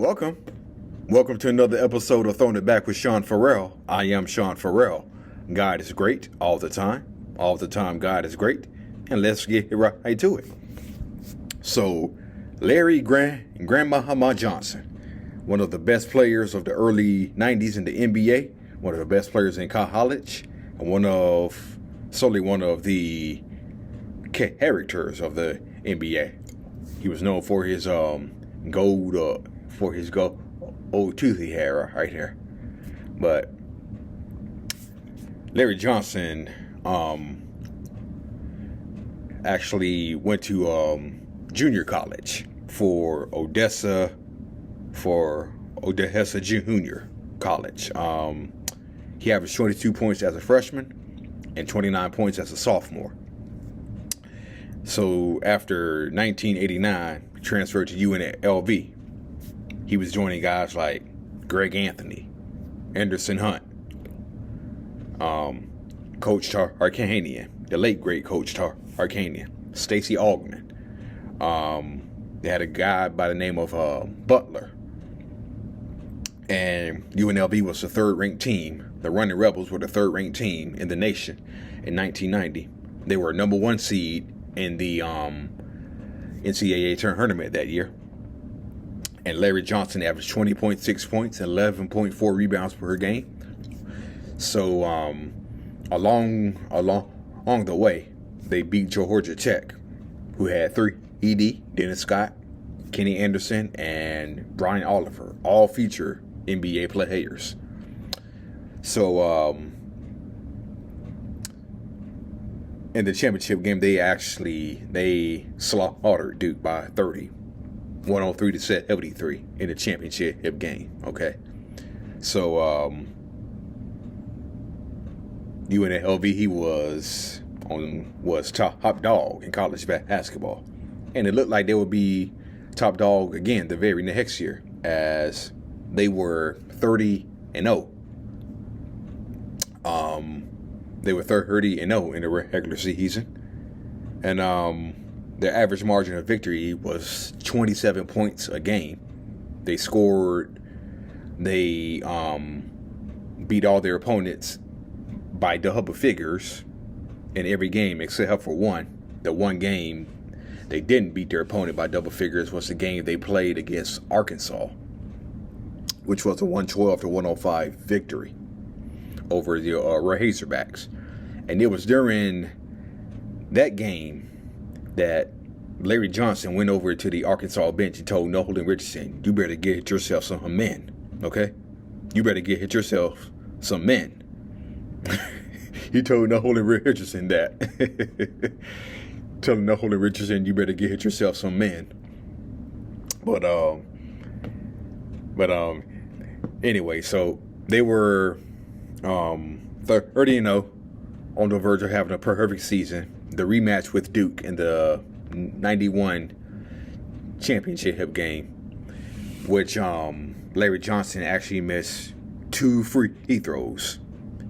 Welcome. Welcome to another episode of Throwing It Back with Sean Farrell. I am Sean Farrell. God is great all the time. All the time, God is great. And let's get right to it. So, Larry Grandmama Johnson, one of the best players of the early 90s in the NBA, one of the best players in college, and solely one of the characters of the NBA. He was known for his gold toothy hair right here. But Larry Johnson actually went to junior college for Odessa Junior College. He averaged 22 points as a freshman and 29 points as a sophomore. So after 1989, he transferred to UNLV. He was joining guys like Greg Anthony, Anderson Hunt, Coach Tarkanian, the late great Coach Tarkanian, Stacey Augmon. They had a guy by the name of Butler. And UNLV was the third-ranked team. The Running Rebels were the third-ranked team in the nation in 1990. They were number one seed in the NCAA tournament that year. And Larry Johnson averaged 20.6 points and 11.4 rebounds per game. So along the way, they beat Georgia Tech, who had 3 ED, Dennis Scott, Kenny Anderson, and Brian Oliver, all feature NBA players. So in the championship game, they slaughtered Duke by 30. 103-73 in the championship game. Okay, so UNLV, he was top dog in college basketball, and it looked like they would be top dog again the very next year, as they were 30-0. They were 30-0 in the regular season, and their average margin of victory was 27 points a game. They beat all their opponents by double figures in every game except for one. The one game they didn't beat their opponent by double figures was the game they played against Arkansas, which was a 112-105 victory over the Razorbacks. And it was during that game that Larry Johnson went over to the Arkansas bench and told Nolan Richardson, "You better get yourself some men, okay? You better get yourself some men." He told Nolan Richardson that. Telling Nolan Richardson, "You better get yourself some men." But anyway, so they were 30-0, on the verge of having a perfect season. The rematch with Duke in the 91 championship game, which Larry Johnson actually missed 2 free throws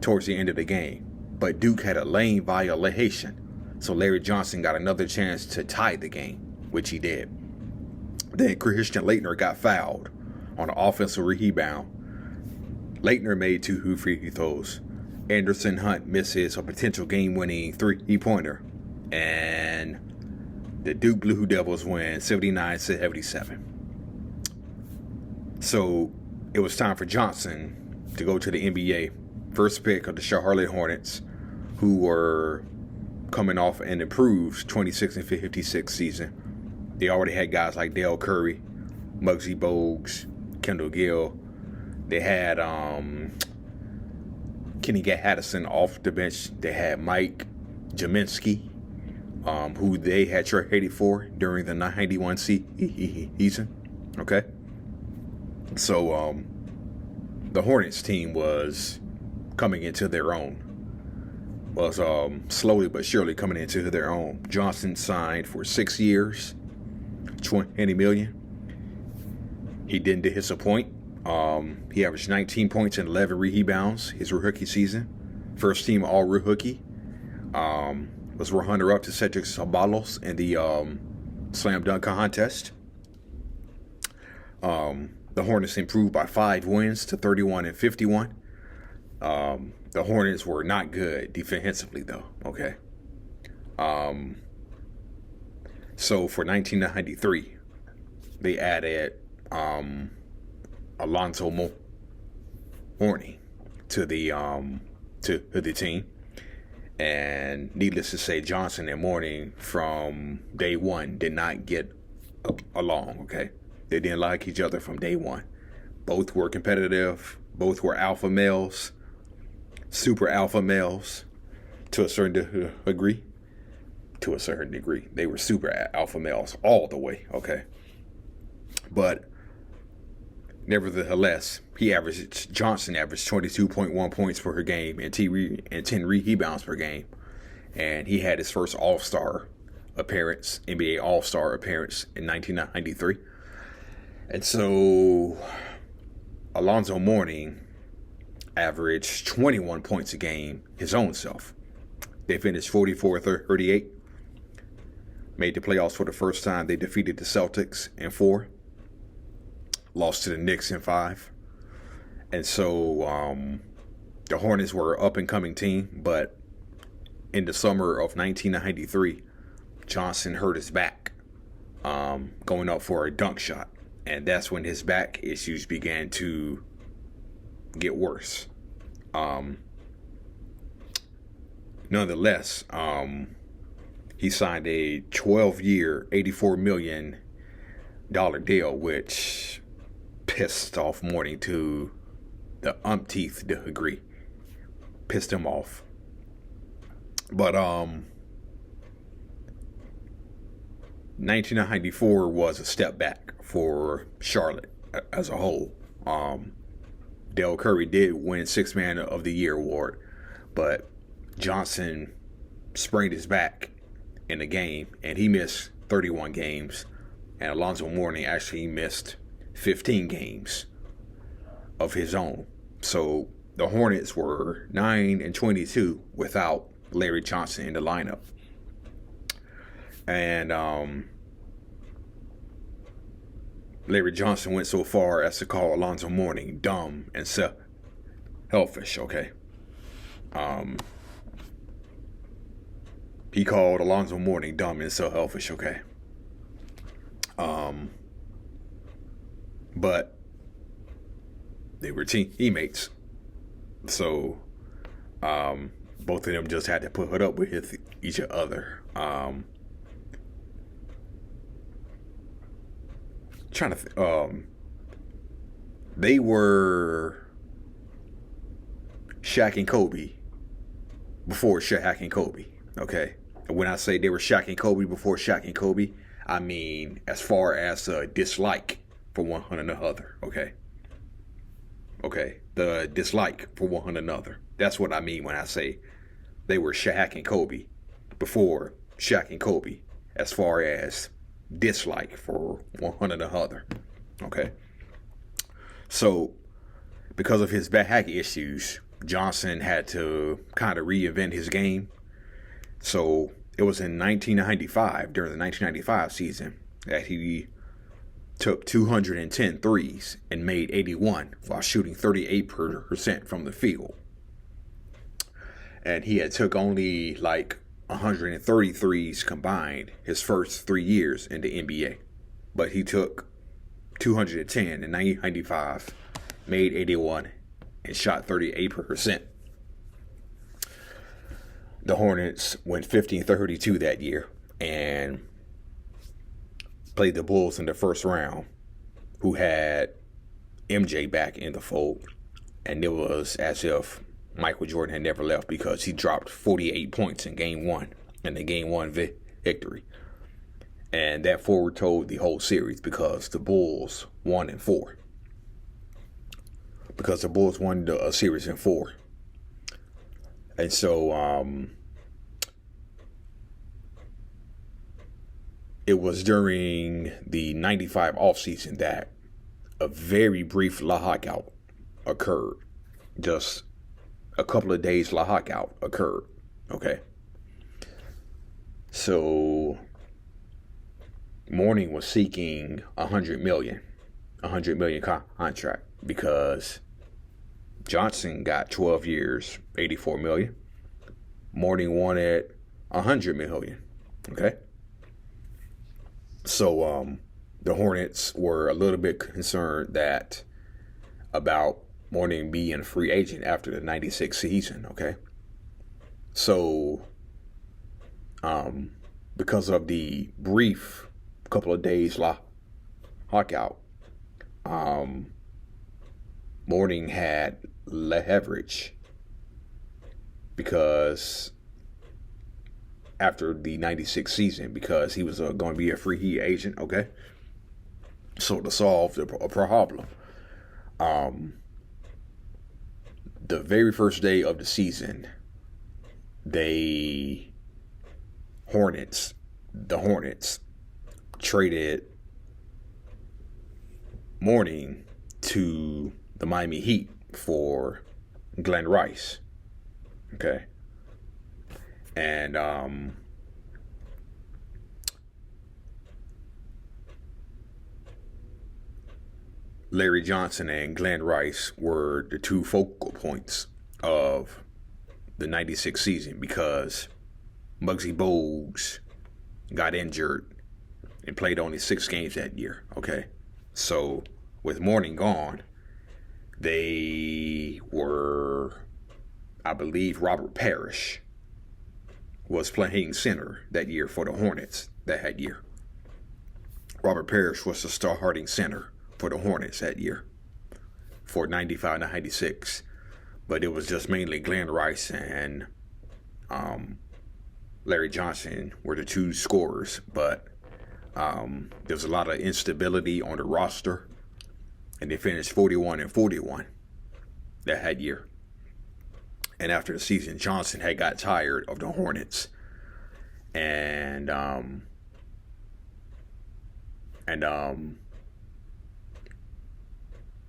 towards the end of the game. But Duke had a lane violation, so Larry Johnson got another chance to tie the game, which he did. Then Christian Laettner got fouled on an offensive rebound. Laettner made 2 free throws. Anderson Hunt misses a potential game-winning 3-pointer. And the Duke Blue Devils win 79-77. So it was time for Johnson to go to the NBA. First pick of the Charlotte Hornets, who were coming off an improved 26-56 season. They already had guys like Dale Curry, Muggsy Bogues, Kendall Gill. They had Kenny Gaddison off the bench. They had Mike Jaminski, who they had traded for during the 91 season. Okay, so the Hornets team was coming into their own. Was slowly but surely coming into their own. Johnson signed for 6 years, $20 million. He didn't disappoint. He averaged 19 points and 11 rebounds his rookie season. First team all-rookie. Was runner-up to Cedric Ceballos in the slam dunk contest. The Hornets improved by 5 wins to 31-51. The Hornets were not good defensively, though. Okay. So for 1993, they added Alonzo Mourning to the team, and needless to say, Johnson and Mourning from day one did not get along. Okay, they didn't like each other from day one. Both were competitive. Both were alpha males, super alpha males, to a certain degree. To a certain degree, they were super alpha males all the way. Okay, but nevertheless, Johnson averaged 22.1 points per game and 10 rebounds per game, and he had his first All-Star appearance, NBA All-Star appearance in 1993. And so Alonzo Mourning averaged 21 points a game his own self. They finished 44-38. Made the playoffs for the first time. They defeated the Celtics in 4. Lost to the Knicks in 5. And so the Hornets were an up-and-coming team, but in the summer of 1993, Johnson hurt his back going up for a dunk shot. And that's when his back issues began to get worse. Nonetheless, he signed a 12-year, $84 million deal, which pissed off Mourning to the umpteenth degree. Pissed him off. But 1994 was a step back for Charlotte as a whole. Dell Curry did win Sixth Man of the Year award, but Johnson sprained his back in the game, and he missed 31 games, and Alonzo Mourning actually missed 15 games of his own. So the Hornets were 9-22 without Larry Johnson in the lineup. And Larry Johnson went so far as to call Alonzo Mourning dumb and selfish. Okay. He called Alonzo Mourning dumb and selfish. Okay. But they were teammates, so both of them just had to put up with each other. They were Shaq and Kobe before Shaq and Kobe. Okay, and when I say they were Shaq and Kobe before Shaq and Kobe, I mean as far as a dislike for one another. Okay, the dislike for one another. That's what I mean when I say they were Shaq and Kobe before Shaq and Kobe, as far as dislike for one another. Okay, so because of his back issues, Johnson had to kind of reinvent his game. So it was in 1995, during the 1995 season, that he took 210 threes and made 81 while shooting 38% from the field. And he had took only like 130 threes combined his first 3 years in the NBA. But he took 210 in 1995, made 81, and shot 38%. The Hornets went 50-32 that year and played the Bulls in the first round, who had MJ back in the fold. And it was as if Michael Jordan had never left, because he dropped 48 points in Game 1 in the Game 1 victory. And that foretold the whole series, because the Bulls won in 4. Because the Bulls won a series in 4. And so it was during the 95 offseason that a very brief lockout occurred. Just a couple of days lockout occurred. Okay. So Mourning was seeking $100 million $100 million contract because Johnson got 12 years, $84 million. Mourning wanted $100 million. Okay. So the Hornets were a little bit concerned about Mourning being a free agent after the 96 season. Okay. So because of the brief couple of days lockout, Mourning had leverage because after the 96 season, because he was going to be a free agent. Okay. So to solve a problem, the very first day of the season, the Hornets traded Mourning to the Miami Heat for Glenn Rice. Okay. And Larry Johnson and Glenn Rice were the two focal points of the 96 season because Muggsy Bogues got injured and played only 6 games that year. Okay. So with Mourning gone, they were, I believe, Robert Parish was playing center that year for the Hornets that year. Robert Parish was the starting center for the Hornets that year for 95-96. But it was just mainly Glenn Rice and Larry Johnson were the two scorers. But there was a lot of instability on the roster. And they finished 41-41 that year. And after the season, Johnson had got tired of the Hornets. And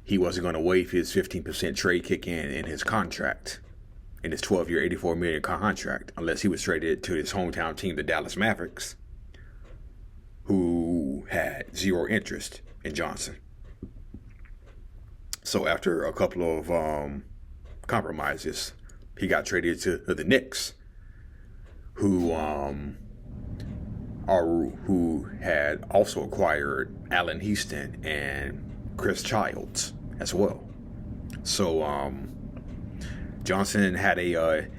he wasn't going to waive his 15% trade kick in his contract, in his 12-year, $84 million contract, unless he was traded to his hometown team, the Dallas Mavericks, who had zero interest in Johnson. So after a couple of compromises, he got traded to the Knicks, who had also acquired Allen Houston and Chris Childs as well. So Johnson had a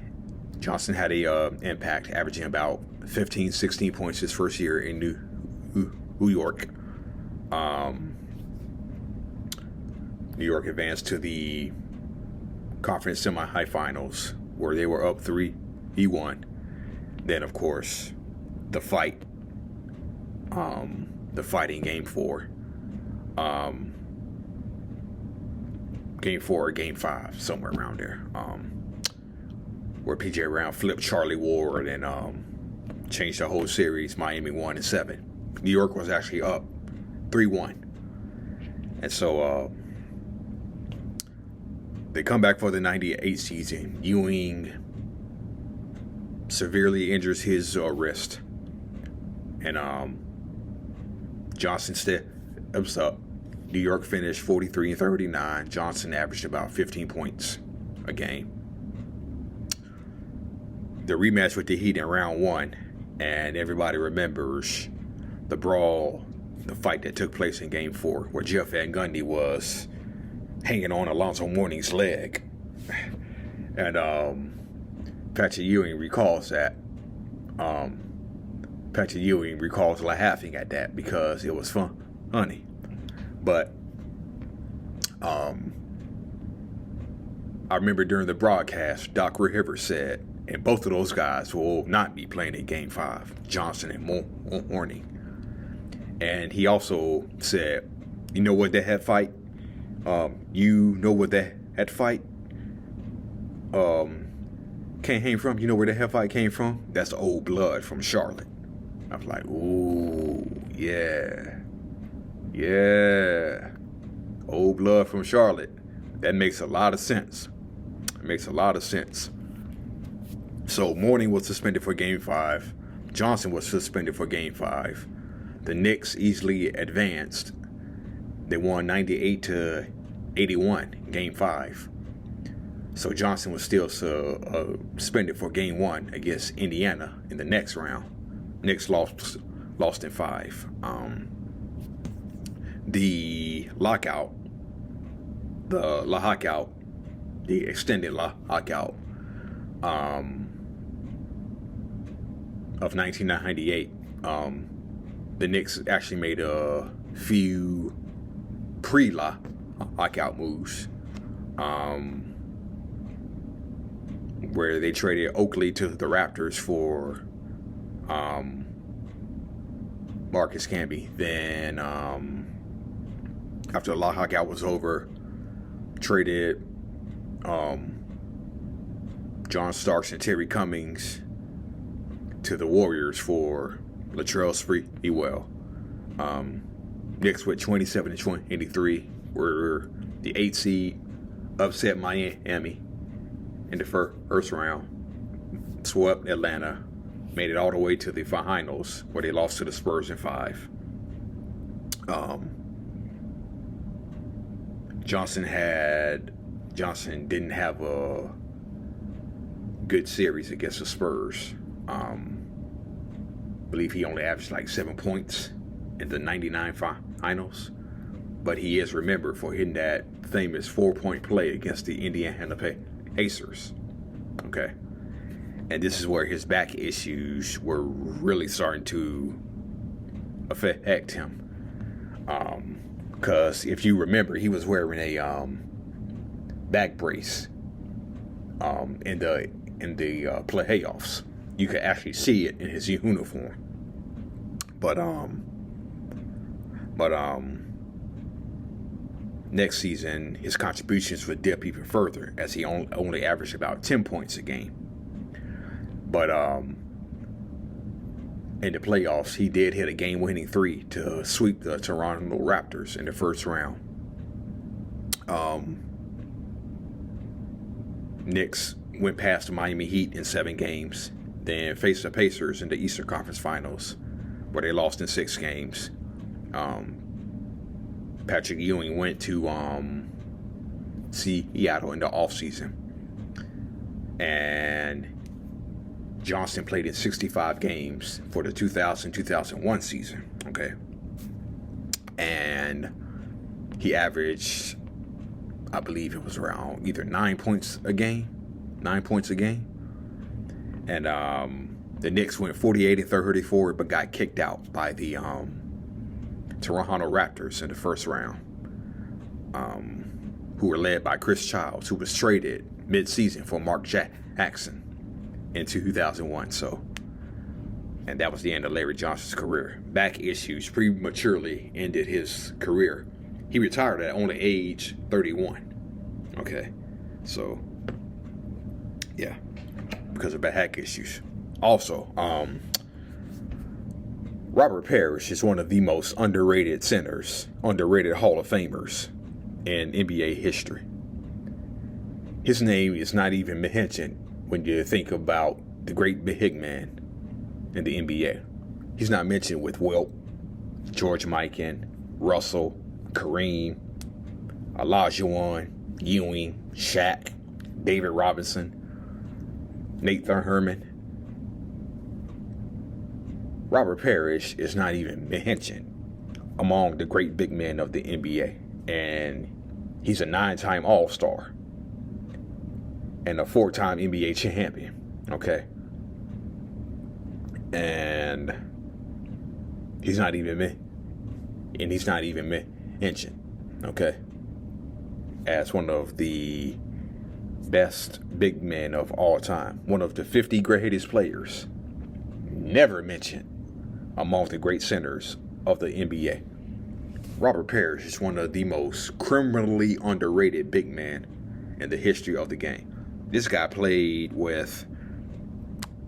impact, averaging about 15, 16 points his first year in New York. New York advanced to the conference semi-finals where they were up 3. He won. Then, of course, the fight in Game 4. Game 4 or Game 5, somewhere around there. Where P.J. Brown flipped Charlie Ward and changed the whole series. Miami won in 7. New York was actually up 3-1. And so they come back for the 98 season. Ewing severely injures his wrist. And Johnson steps up. New York finished 43-39. Johnson averaged about 15 points a game. The rematch with the Heat in round 1. And everybody remembers the brawl, the fight that took place in Game 4, where Jeff Van Gundy was hanging on Alonzo Mourning's leg. And Patrick Ewing recalls that. Patrick Ewing recalls laughing at that because it was funny. But I remember during the broadcast, Doc Rivers said, and both of those guys will not be playing in Game 5, Johnson and Mourning. And he also said, you know what that fight? You know what that fight came from? You know where the hell fight came from? That's Old Blood from Charlotte. I was like, ooh, yeah. Yeah. Old Blood from Charlotte. That makes a lot of sense. It makes a lot of sense. So Mourning was suspended for Game 5. Johnson was suspended for Game 5. The Knicks easily advanced They won 98-81, Game 5. So Johnson was still suspended for Game 1 against Indiana in the next round. Knicks lost in 5. The lockout, the extended lockout of 1998, the Knicks actually made a few pre-lockout moves, where they traded Oakley to the Raptors for Marcus Camby. Then after the lockout was over, traded John Starks and Terry Cummings to the Warriors for Latrell Sprewell. Knicks with 27-23 were the 8th seed, upset Miami in the first round, swept Atlanta, made it all the way to the finals where they lost to the Spurs in 5. Johnson didn't have a good series against the Spurs. I believe he only averaged like 7 points in the 99 finals, but he is remembered for hitting that famous 4-point play against the Indiana Pacers. Okay. And this is where his back issues were really starting to affect him. Because if you remember, he was wearing a back brace in the playoffs. You could actually see it in his uniform. But next season, his contributions would dip even further, as he only averaged about 10 points a game. But in the playoffs, he did hit a game-winning 3 to sweep the Toronto Raptors in the first round. Knicks went past the Miami Heat in 7 games, then faced the Pacers in the Eastern Conference Finals, where they lost in 6 games. Patrick Ewing went to Seattle in the offseason, and Johnson played in 65 games for the 2000-2001 season. Okay, and he averaged, I believe it was around either 9 points a game, and the Knicks went 48-34, but got kicked out by the Toronto Raptors in the first round, who were led by Chris Childs, who was traded mid-season for Mark Jackson in 2001. And that was the end of Larry Johnson's career. Back issues prematurely ended his career. He retired at only age 31. Okay, so yeah, because of back issues. Also, Robert Parish is one of the most underrated centers, underrated Hall of Famers in NBA history. His name is not even mentioned when you think about the great big man in the NBA. He's not mentioned with Wilt, George Mikan, Russell, Kareem, Olajuwon, Ewing, Shaq, David Robinson, Nathan Herman. Robert Parish is not even mentioned among the great big men of the NBA. And he's a 9-time All-Star and a 4-time NBA champion. Okay. And he's not even mentioned. Okay. As one of the best big men of all time. One of the 50 greatest players. Never mentioned among the great centers of the NBA. Robert Parish is one of the most criminally underrated big men in the history of the game. This guy played with,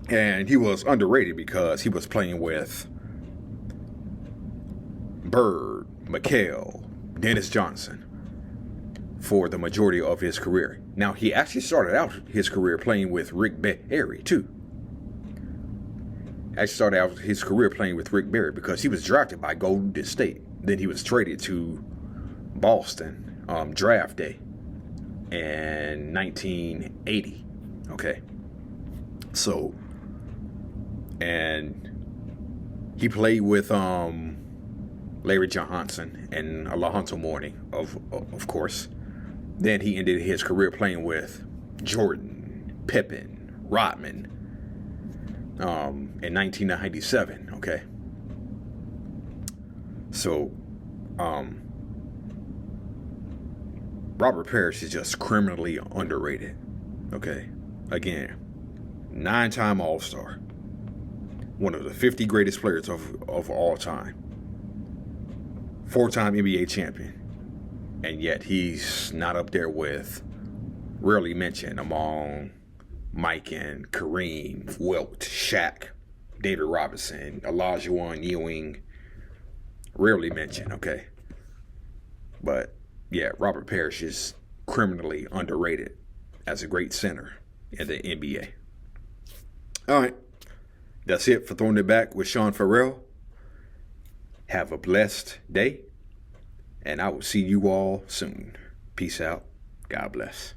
and he was underrated because he was playing with Bird, McHale, Dennis Johnson for the majority of his career. Now, he actually started out his career playing with Rick Barry, too. Actually started out his career playing with Rick Barry because he was drafted by Golden State. Then he was traded to Boston draft day in 1980. Okay. So, and he played with Larry Johnson and Alonzo Mourning, of course. Then he ended his career playing with Jordan, Pippen, Rodman in 1997. Okay. So, Robert Parish is just criminally underrated. Okay. Again, 9-time All-Star. One of the 50 greatest players of all time. 4-time NBA champion. And yet he's not up there with, rarely mentioned among Mike and Kareem, Wilt, Shaq, David Robinson, Olajuwon Ewing. Rarely mentioned, okay? But, yeah, Robert Parish is criminally underrated as a great center in the NBA. All right. That's it for Throwing It Back with Sean Farrell. Have a blessed day. And I will see you all soon. Peace out. God bless.